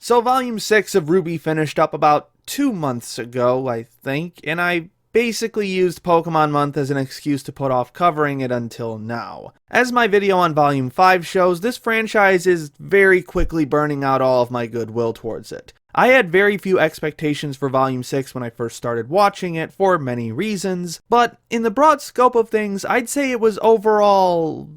So Volume 6 of RWBY finished up about 2 months ago, I think, and I basically used Pokemon Month as an excuse to put off covering it until now. As my video on Volume 5 shows, this franchise is very quickly burning out all of my goodwill towards it. I had very few expectations for Volume 6 when I first started watching it for many reasons, but in the broad scope of things, I'd say it was overall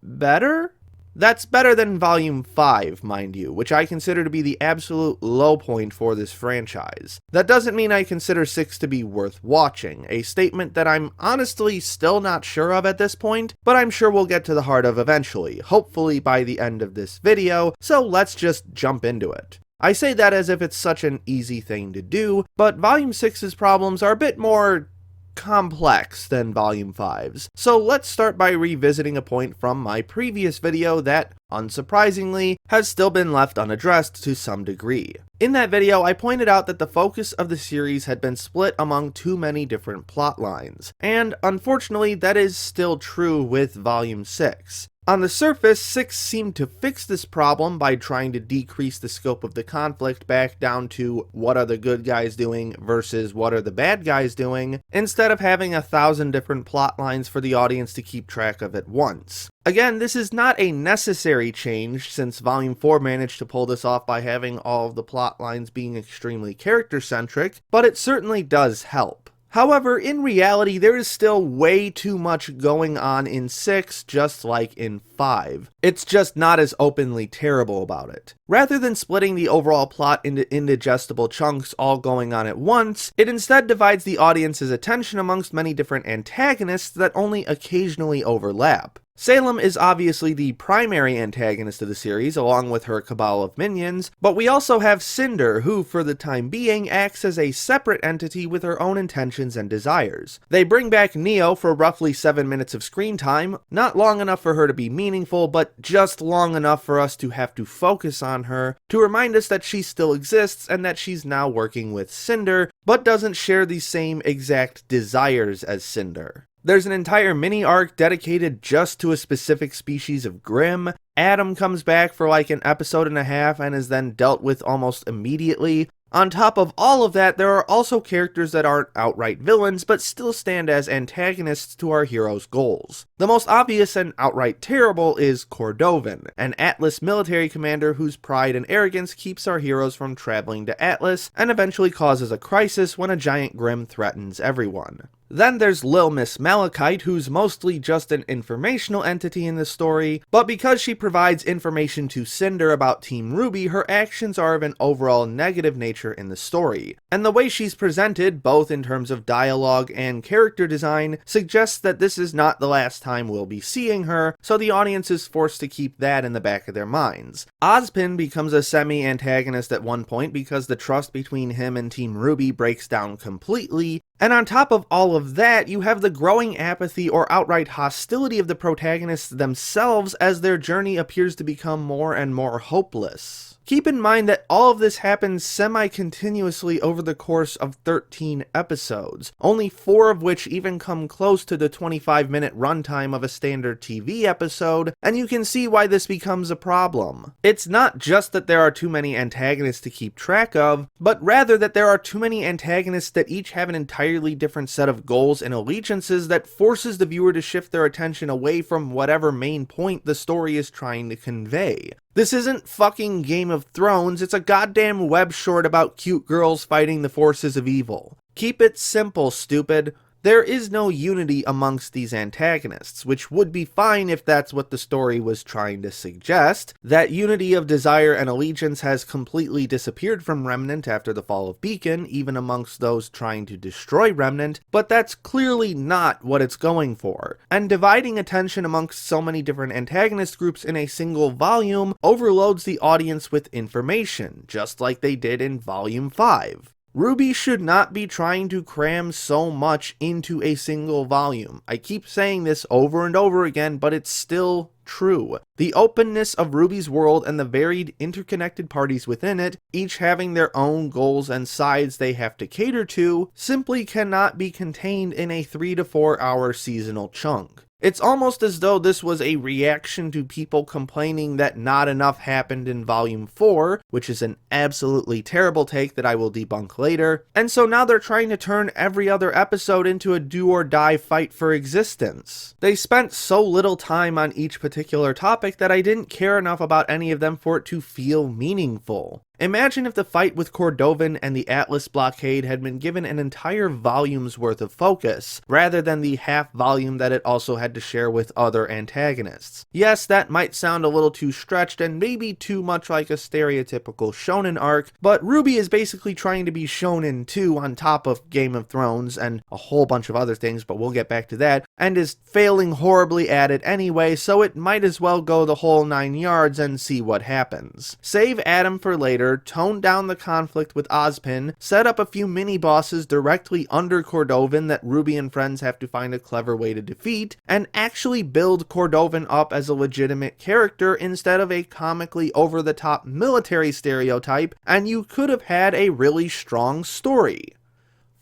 better? That's better than Volume 5, mind you, which I consider to be the absolute low point for this franchise. That doesn't mean I consider 6 to be worth watching, a statement that I'm honestly still not sure of at this point, but I'm sure we'll get to the heart of eventually, hopefully by the end of this video, so let's just jump into it. I say that as if it's such an easy thing to do, but Volume 6's problems are a bit more complex than Volume 5's. So let's start by revisiting a point from my previous video that, unsurprisingly, has still been left unaddressed to some degree. In that video, I pointed out that the focus of the series had been split among too many different plot lines, and unfortunately that is still true with Volume 6. On the surface, 6 seemed to fix this problem by trying to decrease the scope of the conflict back down to what are the good guys doing versus what are the bad guys doing, instead of having 1,000 different plot lines for the audience to keep track of at once. Again, this is not a necessary change, since Volume 4 managed to pull this off by having all of the plot lines being extremely character-centric, but it certainly does help. However, in reality, there is still way too much going on in 6, just like in 5. It's just not as openly terrible about it. Rather than splitting the overall plot into indigestible chunks all going on at once, it instead divides the audience's attention amongst many different antagonists that only occasionally overlap. Salem is obviously the primary antagonist of the series, along with her cabal of minions, but we also have Cinder, who, for the time being, acts as a separate entity with her own intentions and desires. They bring back Neo for roughly 7 minutes of screen time, not long enough for her to be meaningful, but just long enough for us to have to focus on her, to remind us that she still exists and that she's now working with Cinder, but doesn't share the same exact desires as Cinder. There's an entire mini-arc dedicated just to a specific species of Grimm. Adam comes back for like an episode and a half and is then dealt with almost immediately. On top of all of that, there are also characters that aren't outright villains, but still stand as antagonists to our hero's goals. The most obvious and outright terrible is Cordovan, an Atlas military commander whose pride and arrogance keeps our heroes from traveling to Atlas, and eventually causes a crisis when a giant Grimm threatens everyone. Then there's Lil Miss Malachite, who's mostly just an informational entity in the story, but because she provides information to Cinder about Team RWBY, her actions are of an overall negative nature in the story. And the way she's presented, both in terms of dialogue and character design, suggests that this is not the last time we'll be seeing her, so the audience is forced to keep that in the back of their minds. Ozpin becomes a semi-antagonist at one point because the trust between him and Team RWBY breaks down completely, and on top of all of that, you have the growing apathy or outright hostility of the protagonists themselves as their journey appears to become more and more hopeless. Keep in mind that all of this happens semi-continuously over the course of 13 episodes, only 4 of which even come close to the 25-minute runtime of a standard TV episode, and you can see why this becomes a problem. It's not just that there are too many antagonists to keep track of, but rather that there are too many antagonists that each have an entirely different set of goals and allegiances that forces the viewer to shift their attention away from whatever main point the story is trying to convey. This isn't fucking Game of Thrones, it's a goddamn web short about cute girls fighting the forces of evil. Keep it simple, stupid. There is no unity amongst these antagonists, which would be fine if that's what the story was trying to suggest. That unity of desire and allegiance has completely disappeared from Remnant after the fall of Beacon, even amongst those trying to destroy Remnant, but that's clearly not what it's going for. And dividing attention amongst so many different antagonist groups in a single volume overloads the audience with information, just like they did in Volume 5. RWBY should not be trying to cram so much into a single volume. I keep saying this over and over again, but it's still true. The openness of RWBY's world and the varied interconnected parties within it, each having their own goals and sides they have to cater to, simply cannot be contained in a 3 to 4 hour seasonal chunk. It's almost as though this was a reaction to people complaining that not enough happened in Volume 4, which is an absolutely terrible take that I will debunk later, and so now they're trying to turn every other episode into a do-or-die fight for existence. They spent so little time on each particular topic that I didn't care enough about any of them for it to feel meaningful. Imagine if the fight with Cordovan and the Atlas blockade had been given an entire volume's worth of focus, rather than the half volume that it also had to share with other antagonists. Yes, that might sound a little too stretched and maybe too much like a stereotypical shonen arc, but RWBY is basically trying to be shonen too on top of Game of Thrones and a whole bunch of other things, but we'll get back to that, and is failing horribly at it anyway, so it might as well go the whole 9 yards and see what happens. Save Adam for later, tone down the conflict with Ozpin, set up a few mini-bosses directly under Cordovan that RWBY and friends have to find a clever way to defeat, and actually build Cordovan up as a legitimate character instead of a comically over-the-top military stereotype, and you could have had a really strong story.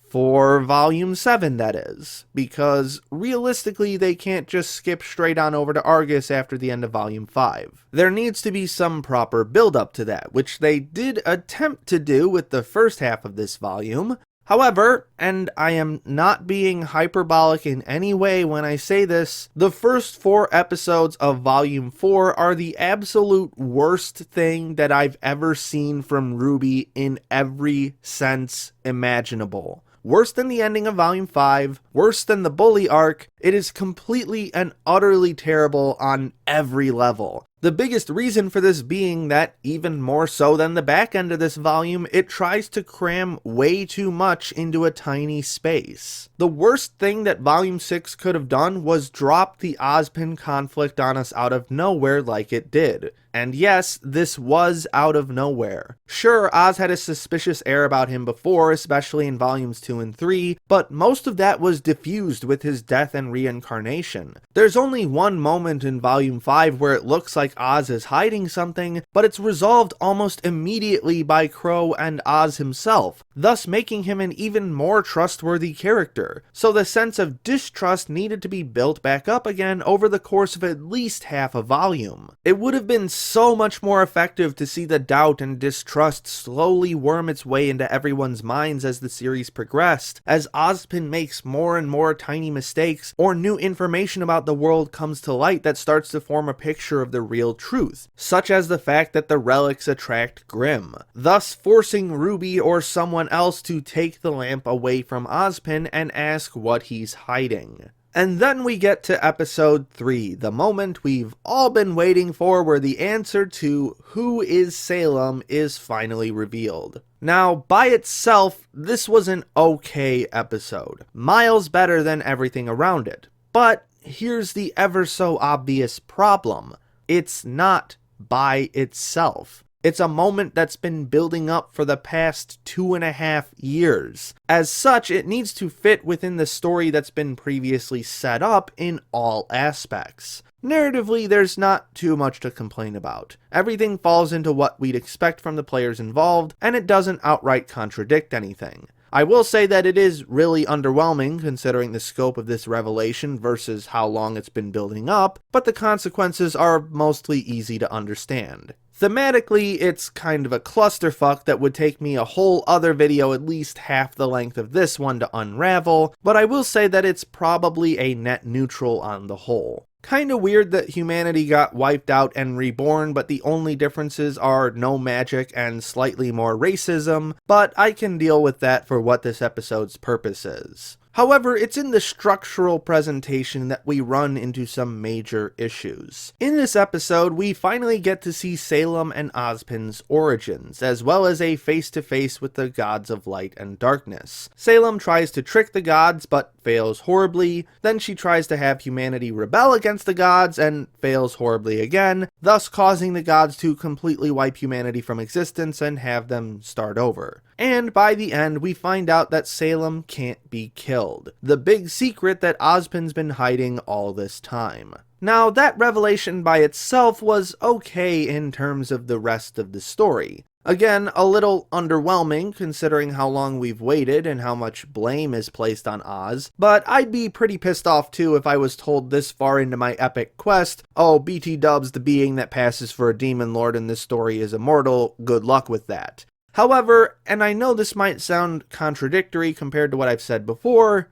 For Volume 7, that is, because realistically they can't just skip straight on over to Argus after the end of Volume 5. There needs to be some proper build-up to that, which they did attempt to do with the first half of this volume. However, and I am not being hyperbolic in any way when I say this, the first 4 episodes of Volume 4 are the absolute worst thing that I've ever seen from RWBY in every sense imaginable. Worse than the ending of Volume 5, worse than the bully arc. It is completely and utterly terrible on every level. The biggest reason for this being that, even more so than the back end of this volume, it tries to cram way too much into a tiny space. The worst thing that Volume 6 could have done was drop the Ozpin conflict on us out of nowhere like it did. And yes, this was out of nowhere. Sure, Oz had a suspicious air about him before, especially in Volumes 2 and 3, but most of that was diffused with his death and reincarnation. There's only one moment in Volume 5 where it looks like Oz is hiding something, but it's resolved almost immediately by Crow and Oz himself, thus making him an even more trustworthy character. So the sense of distrust needed to be built back up again over the course of at least half a volume. It would have been so much more effective to see the doubt and distrust slowly worm its way into everyone's minds as the series progressed, as Ozpin makes more and more tiny mistakes, or new information about the world comes to light that starts to form a picture of the real truth, such as the fact that the relics attract Grimm, thus forcing RWBY or someone else to take the lamp away from Ozpin and ask what he's hiding. And then we get to episode 3, the moment we've all been waiting for, where the answer to who is Salem is finally revealed. Now, by itself, this was an okay episode, miles better than everything around it. But here's the ever so obvious problem. It's not by itself. It's a moment that's been building up for the past 2.5 years. As such, it needs to fit within the story that's been previously set up in all aspects. Narratively, there's not too much to complain about. Everything falls into what we'd expect from the players involved, and it doesn't outright contradict anything. I will say that it is really underwhelming considering the scope of this revelation versus how long it's been building up, but the consequences are mostly easy to understand. Thematically, it's kind of a clusterfuck that would take me a whole other video at least half the length of this one to unravel, but I will say that it's probably a net neutral on the whole. Kinda weird that humanity got wiped out and reborn, but the only differences are no magic and slightly more racism, but I can deal with that for what this episode's purpose is. However, it's in the structural presentation that we run into some major issues. In this episode, we finally get to see Salem and Ozpin's origins, as well as a face-to-face with the gods of light and darkness. Salem tries to trick the gods, but fails horribly. Then she tries to have humanity rebel against the gods, and fails horribly again, thus causing the gods to completely wipe humanity from existence and have them start over. And by the end, we find out that Salem can't be killed. The big secret that Ozpin's been hiding all this time. Now, that revelation by itself was okay in terms of the rest of the story. Again, a little underwhelming considering how long we've waited and how much blame is placed on Oz, but I'd be pretty pissed off too if I was told this far into my epic quest, oh, BT Dubs, the being that passes for a demon lord in this story, is immortal, good luck with that. However, and I know this might sound contradictory compared to what I've said before,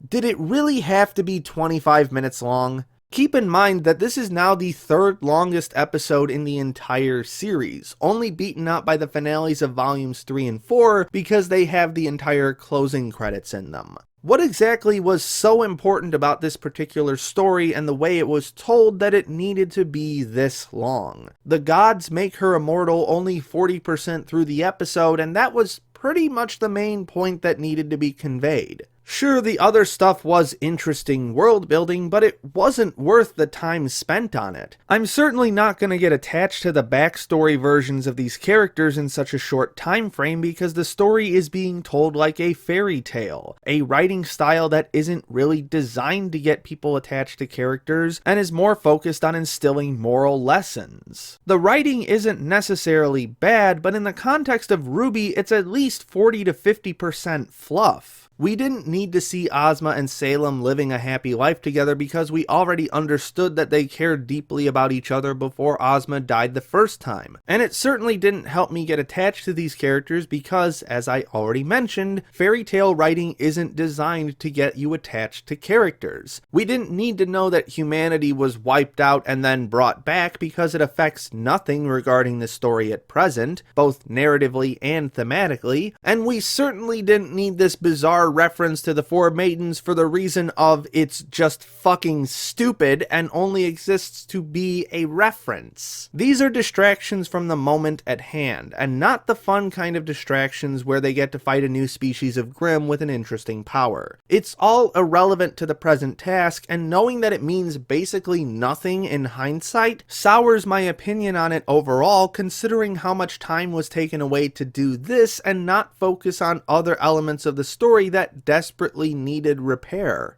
did it really have to be 25 minutes long? Keep in mind that this is now the third longest episode in the entire series, only beaten out by the finales of volumes 3 and 4 because they have the entire closing credits in them. What exactly was so important about this particular story and the way it was told that it needed to be this long? The gods make her immortal only 40% through the episode, and that was pretty much the main point that needed to be conveyed. Sure, the other stuff was interesting world building, but it wasn't worth the time spent on it. I'm certainly not going to get attached to the backstory versions of these characters in such a short time frame because the story is being told like a fairy tale, a writing style that isn't really designed to get people attached to characters and is more focused on instilling moral lessons. The writing isn't necessarily bad, but in the context of RWBY, it's at least 40 to 50% fluff. We didn't need to see Ozma and Salem living a happy life together because we already understood that they cared deeply about each other before Ozma died the first time. And it certainly didn't help me get attached to these characters because, as I already mentioned, fairy tale writing isn't designed to get you attached to characters. We didn't need to know that humanity was wiped out and then brought back because it affects nothing regarding the story at present, both narratively and thematically, and we certainly didn't need this bizarre reference to the Four Maidens for the reason of it's just fucking stupid and only exists to be a reference. These are distractions from the moment at hand, and not the fun kind of distractions where they get to fight a new species of Grimm with an interesting power. It's all irrelevant to the present task, and knowing that it means basically nothing in hindsight sours my opinion on it overall, considering how much time was taken away to do this and not focus on other elements of the story that desperately needed repair.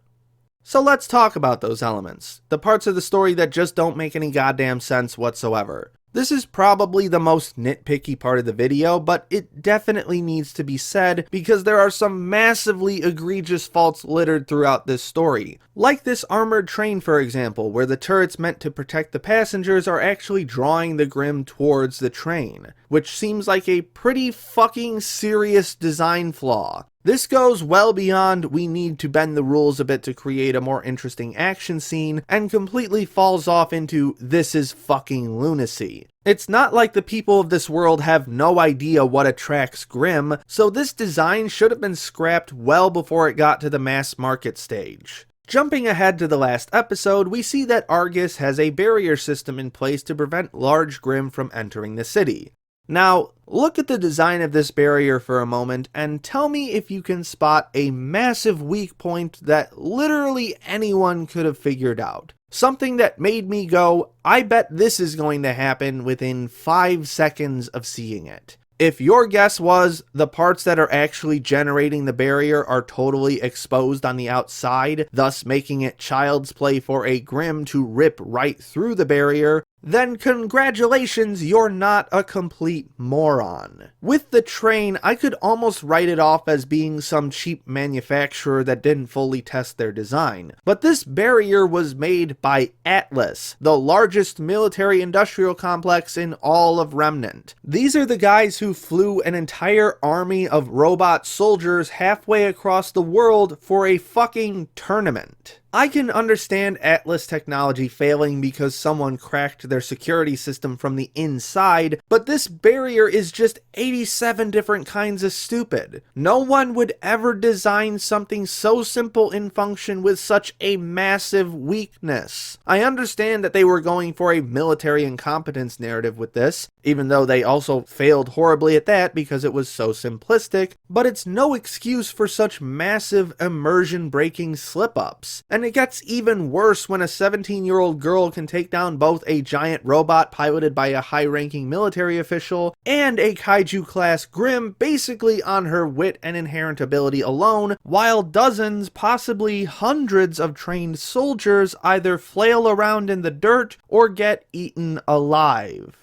So let's talk about those elements, the parts of the story that just don't make any goddamn sense whatsoever. This is probably the most nitpicky part of the video, but it definitely needs to be said because there are some massively egregious faults littered throughout this story. Like this armored train, for example, where the turrets meant to protect the passengers are actually drawing the Grimm towards the train, which seems like a pretty fucking serious design flaw. This goes well beyond we need to bend the rules a bit to create a more interesting action scene, and completely falls off into this is fucking lunacy. It's not like the people of this world have no idea what attracts Grimm, so this design should have been scrapped well before it got to the mass market stage. Jumping ahead to the last episode, we see that Argus has a barrier system in place to prevent large Grimm from entering the city. Now, look at the design of this barrier for a moment and tell me if you can spot a massive weak point that literally anyone could have figured out. Something that made me go, I bet this is going to happen within 5 seconds of seeing it. If your guess was the parts that are actually generating the barrier are totally exposed on the outside, thus making it child's play for a Grimm to rip right through the barrier, then congratulations, you're not a complete moron. With the train, I could almost write it off as being some cheap manufacturer that didn't fully test their design. But this barrier was made by Atlas, the largest military-industrial complex in all of Remnant. These are the guys who flew an entire army of robot soldiers halfway across the world for a fucking tournament. I can understand Atlas technology failing because someone cracked their security system from the inside, but this barrier is just 87 different kinds of stupid. No one would ever design something so simple in function with such a massive weakness. I understand that they were going for a military incompetence narrative with this, even though they also failed horribly at that because it was so simplistic, but it's no excuse for such massive immersion-breaking slip-ups. And it gets even worse when a 17-year-old girl can take down both a giant robot piloted by a high-ranking military official and a kaiju-class Grimm basically on her wit and inherent ability alone, while dozens, possibly hundreds of trained soldiers either flail around in the dirt or get eaten alive.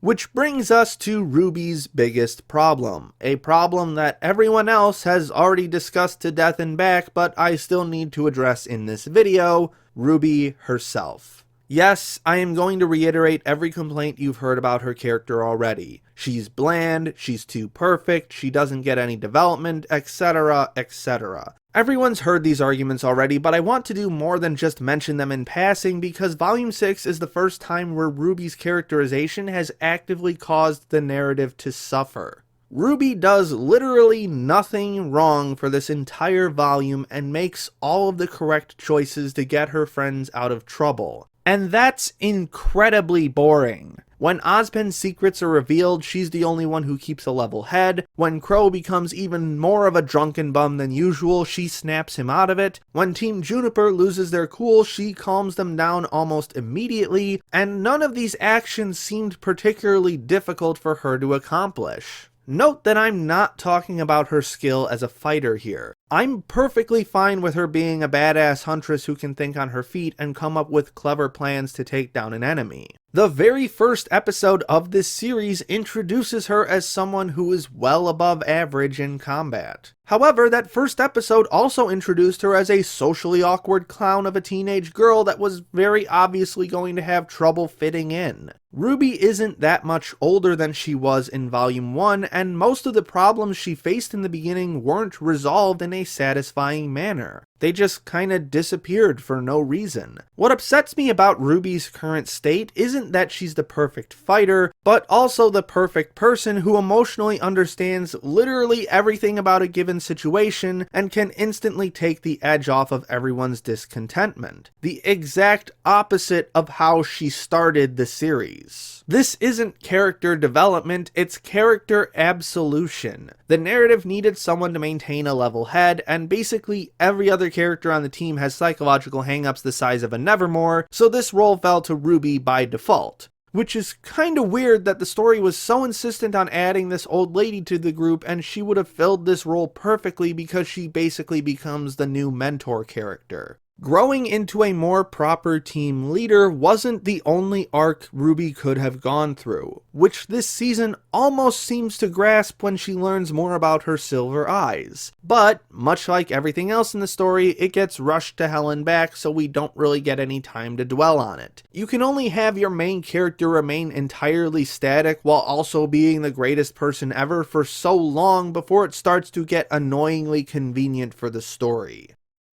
Which brings us to RWBY's biggest problem, a problem that everyone else has already discussed to death and back, but I still need to address in this video: RWBY herself. Yes, I am going to reiterate every complaint you've heard about her character already. She's bland, she's too perfect, she doesn't get any development, etc, etc. Everyone's heard these arguments already, but I want to do more than just mention them in passing because Volume 6 is the first time where RWBY's characterization has actively caused the narrative to suffer. RWBY does literally nothing wrong for this entire volume and makes all of the correct choices to get her friends out of trouble. And that's incredibly boring. When Ozpin's secrets are revealed, she's the only one who keeps a level head. When Crow becomes even more of a drunken bum than usual, she snaps him out of it. When Team Juniper loses their cool, she calms them down almost immediately. And none of these actions seemed particularly difficult for her to accomplish. Note that I'm not talking about her skill as a fighter here. I'm perfectly fine with her being a badass huntress who can think on her feet and come up with clever plans to take down an enemy. The very first episode of this series introduces her as someone who is well above average in combat. However, that first episode also introduced her as a socially awkward clown of a teenage girl that was very obviously going to have trouble fitting in. RWBY isn't that much older than she was in Volume 1, and most of the problems she faced in the beginning weren't resolved in a satisfying manner. They just kinda disappeared for no reason. What upsets me about RWBY's current state isn't that she's the perfect fighter, but also the perfect person who emotionally understands literally everything about a given situation and can instantly take the edge off of everyone's discontentment. The exact opposite of how she started the series. This isn't character development, it's character absolution. The narrative needed someone to maintain a level head, and basically every other character on the team has psychological hangups the size of a Nevermore, so this role fell to RWBY by default. Which is kinda weird that the story was so insistent on adding this old lady to the group, and she would have filled this role perfectly because she basically becomes the new mentor character. Growing into a more proper team leader wasn't the only arc RWBY could have gone through, which this season almost seems to grasp when she learns more about her silver eyes. But, much like everything else in the story, it gets rushed to hell and back, so we don't really get any time to dwell on it. You can only have your main character remain entirely static while also being the greatest person ever for so long before it starts to get annoyingly convenient for the story.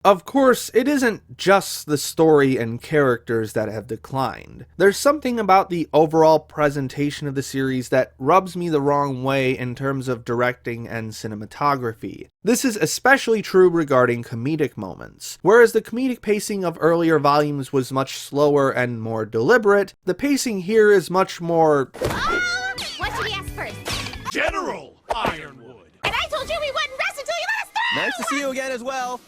Of course, it isn't just the story and characters that have declined. There's something about the overall presentation of the series that rubs me the wrong way in terms of directing and cinematography. This is especially true regarding comedic moments. Whereas the comedic pacing of earlier volumes was much slower and more deliberate, the pacing here is much more... What should we ask first? General Ironwood! And I told you we wouldn't rest until you let us through! Nice to see you again as well.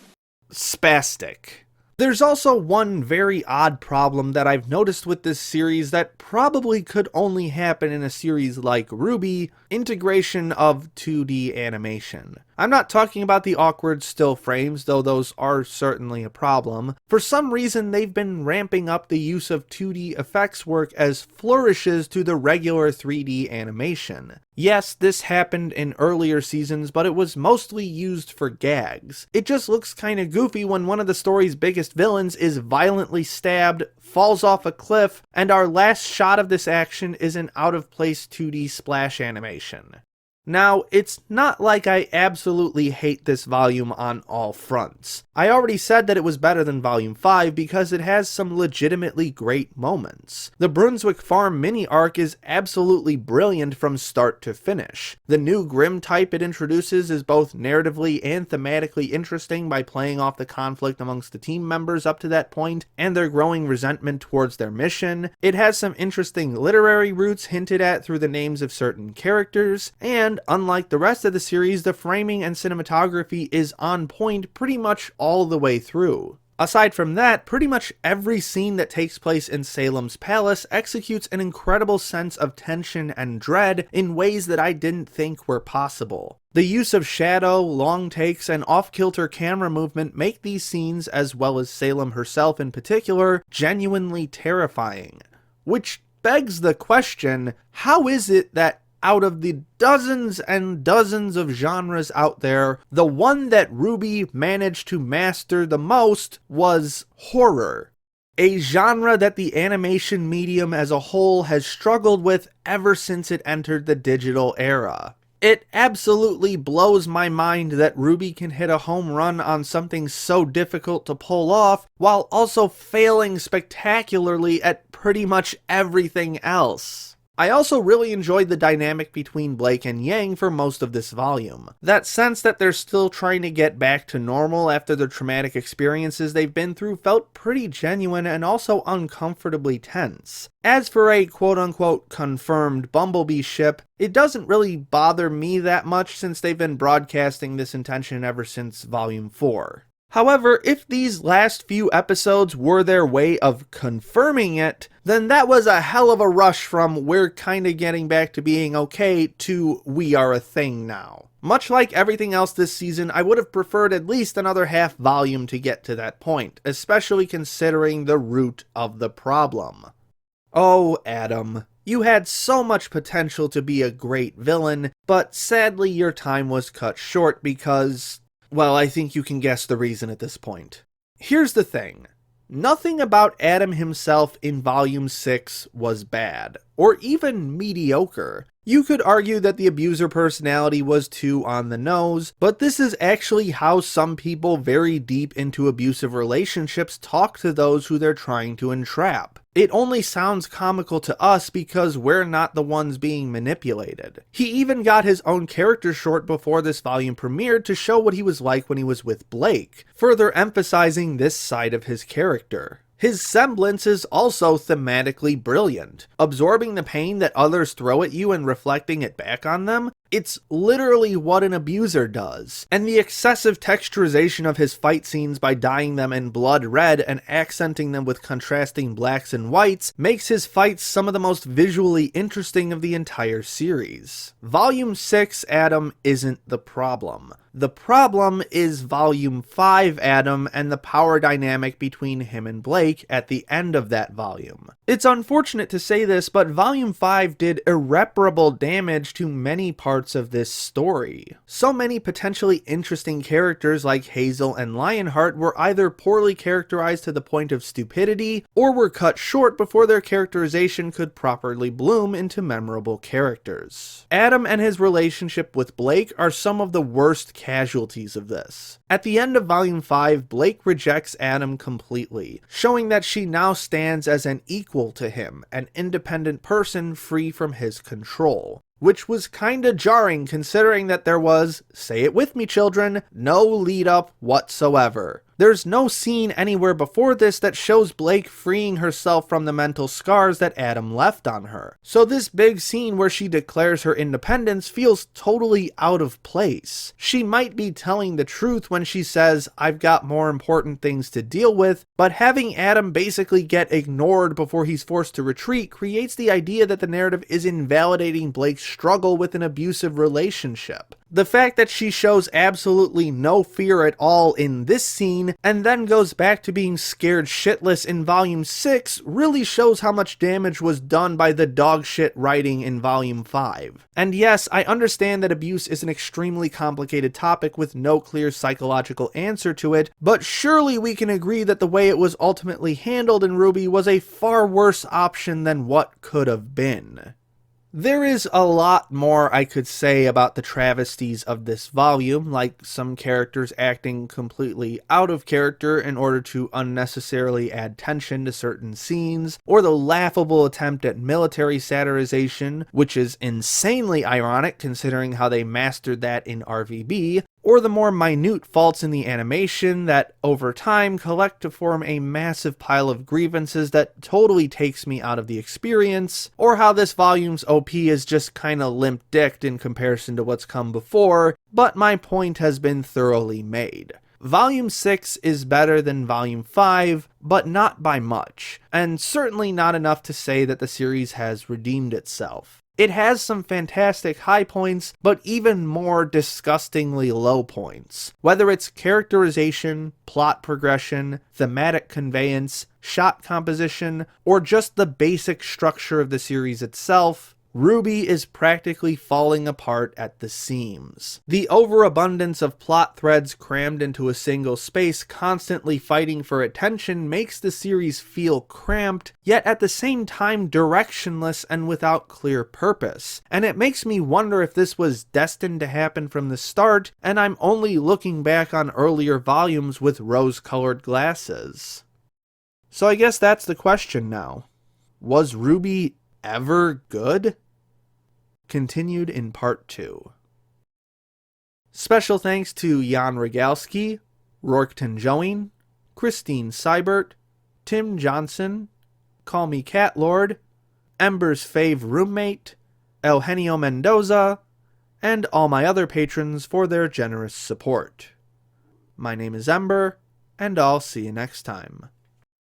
spastic. There's also one very odd problem that I've noticed with this series that probably could only happen in a series like RWBY: integration of 2D animation. I'm not talking about the awkward still frames, though those are certainly a problem. For some reason, they've been ramping up the use of 2D effects work as flourishes to the regular 3D animation. Yes, this happened in earlier seasons, but it was mostly used for gags. It just looks kinda goofy when one of the story's biggest villains is violently stabbed, falls off a cliff, and our last shot of this action is an out-of-place 2D splash animation. Now, it's not like I absolutely hate this volume on all fronts. I already said that it was better than Volume 5 because it has some legitimately great moments. The Brunswick Farm mini-arc is absolutely brilliant from start to finish. The new Grim type it introduces is both narratively and thematically interesting by playing off the conflict amongst the team members up to that point and their growing resentment towards their mission. It has some interesting literary roots hinted at through the names of certain characters, and unlike the rest of the series, the framing and cinematography is on point pretty much all the way through. Aside from that, pretty much every scene that takes place in Salem's palace executes an incredible sense of tension and dread in ways that I didn't think were possible. The use of shadow, long takes, and off-kilter camera movement make these scenes, as well as Salem herself in particular, genuinely terrifying. Which begs the question, how is it that out of the dozens and dozens of genres out there, the one that RWBY managed to master the most was horror? A genre that the animation medium as a whole has struggled with ever since it entered the digital era. It absolutely blows my mind that RWBY can hit a home run on something so difficult to pull off, while also failing spectacularly at pretty much everything else. I also really enjoyed the dynamic between Blake and Yang for most of this volume. That sense that they're still trying to get back to normal after the traumatic experiences they've been through felt pretty genuine and also uncomfortably tense. As for a quote-unquote confirmed Bumblebee ship, it doesn't really bother me that much since they've been broadcasting this intention ever since Volume 4. However, if these last few episodes were their way of confirming it, then that was a hell of a rush from we're kinda getting back to being okay to we are a thing now. Much like everything else this season, I would have preferred at least another half volume to get to that point, especially considering the root of the problem. Oh, Adam. You had so much potential to be a great villain, but sadly your time was cut short because, well, I think you can guess the reason at this point. Here's the thing. Nothing about Adam himself in Volume 6 was bad, or even mediocre. You could argue that the abuser personality was too on the nose, but this is actually how some people very deep into abusive relationships talk to those who they're trying to entrap. It only sounds comical to us because we're not the ones being manipulated. He even got his own character short before this volume premiered to show what he was like when he was with Blake, further emphasizing this side of his character. His semblance is also thematically brilliant. Absorbing the pain that others throw at you and reflecting it back on them, it's literally what an abuser does. And the excessive texturization of his fight scenes by dyeing them in blood red and accenting them with contrasting blacks and whites makes his fights some of the most visually interesting of the entire series. Volume 6 Adam isn't the problem. The problem is Volume 5 Adam and the power dynamic between him and Blake at the end of that volume. It's unfortunate to say this, but Volume 5 did irreparable damage to many parts of this story. So many potentially interesting characters like Hazel and Lionheart were either poorly characterized to the point of stupidity, or were cut short before their characterization could properly bloom into memorable characters. Adam and his relationship with Blake are some of the worst casualties of this. At the end of Volume 5, Blake rejects Adam completely, showing that she now stands as an equal to him, an independent person free from his control. Which was kinda jarring considering that there was, say it with me children, no lead up whatsoever. There's no scene anywhere before this that shows Blake freeing herself from the mental scars that Adam left on her. So this big scene where she declares her independence feels totally out of place. She might be telling the truth when she says, I've got more important things to deal with, but having Adam basically get ignored before he's forced to retreat creates the idea that the narrative is invalidating Blake's struggle with an abusive relationship. The fact that she shows absolutely no fear at all in this scene and then goes back to being scared shitless in Volume 6 really shows how much damage was done by the dogshit writing in Volume 5. And yes, I understand that abuse is an extremely complicated topic with no clear psychological answer to it, but surely we can agree that the way it was ultimately handled in RWBY was a far worse option than what could have been. There is a lot more I could say about the travesties of this volume, like some characters acting completely out of character in order to unnecessarily add tension to certain scenes, or the laughable attempt at military satirization, which is insanely ironic considering how they mastered that in RWBY, or the more minute faults in the animation that, over time, collect to form a massive pile of grievances that totally takes me out of the experience, or how this volume's OP is just kinda limp-dicked in comparison to what's come before, but my point has been thoroughly made. Volume 6 is better than Volume 5, but not by much, and certainly not enough to say that the series has redeemed itself. It has some fantastic high points, but even more disgustingly low points. Whether it's characterization, plot progression, thematic conveyance, shot composition, or just the basic structure of the series itself, RWBY is practically falling apart at the seams. The overabundance of plot threads crammed into a single space, constantly fighting for attention, makes the series feel cramped, yet at the same time directionless and without clear purpose. And it makes me wonder if this was destined to happen from the start, and I'm only looking back on earlier volumes with rose-colored glasses. So I guess that's the question now. Was RWBY ever good? Continued in Part 2. Special thanks to Jan Rogalski, Rourketon Joing, Christine Seibert, Tim Johnson, Call Me Catlord, Ember's fave roommate, Eugenio Mendoza, and all my other patrons for their generous support. My name is Ember, and I'll see you next time.